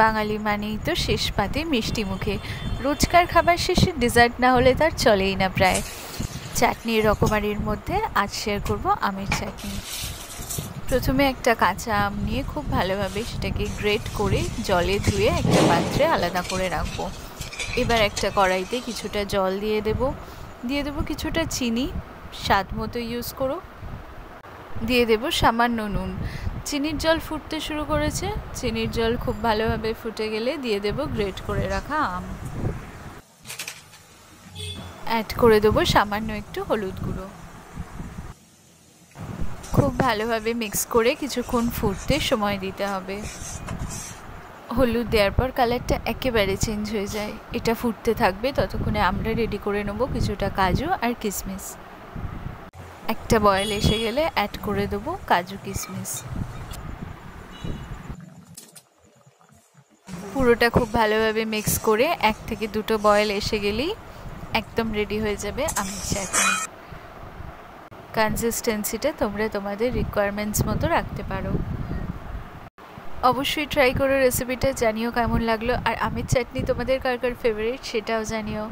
বাঙালি মানেই তো শেষ পাতে মিষ্টি মুখে, রোজকার খাবার শেষে ডেজার্ট না হলে তার চলেই না প্রায়। চাটনির রকমারির মধ্যে আজ শেয়ার করব আমের চাটনি। প্রথমে একটা কাঁচা আম নিয়ে খুব ভালোভাবে সেটাকে গ্রেট করে জলে ধুয়ে একটা পাত্রে আলাদা করে রাখবো। এবার একটা কড়াইতে কিছুটা জল দিয়ে দেবো কিছুটা চিনি, স্বাদ মতো ইউজ করো। দিয়ে দেব সামান্য নুন। চিনির জল ফুটতে শুরু করেছে, চিনির জল খুব ভালোভাবে ফুটে গেলে দিয়ে দেব গ্রেট করে রাখা আম। অ্যাড করে দেবো সামান্য একটু হলুদ গুঁড়ো। খুব ভালোভাবে মিক্স করে কিছুক্ষণ ফুটতে সময় দিতে হবে। হলুদ দেওয়ার পর কালারটা একেবারে চেঞ্জ হয়ে যায়। এটা ফুটতে থাকবে, ততক্ষণে আমরা রেডি করে নেব কিছুটা কাজু আর কিশমিশ। একটা বয়েল এসে গেলে অ্যাড করে দেবো কাজু কিশমিশ। পুরোটা খুব ভালোভাবে মিক্স করে 1 থেকে 2টো বয়েল এসে গেলেই একদম রেডি হয়ে যাবে আমের চাটনি। কনসিস্টেন্সিটা তোমরা তোমাদের রিকোয়ারমেন্টস মতো রাখতে পারো। অবশ্যই ট্রাই করো রেসিপিটা, জানিও কেমন লাগলো। আর আমের চাটনি তোমাদের কার কার ফেভারিট সেটাও জানিও।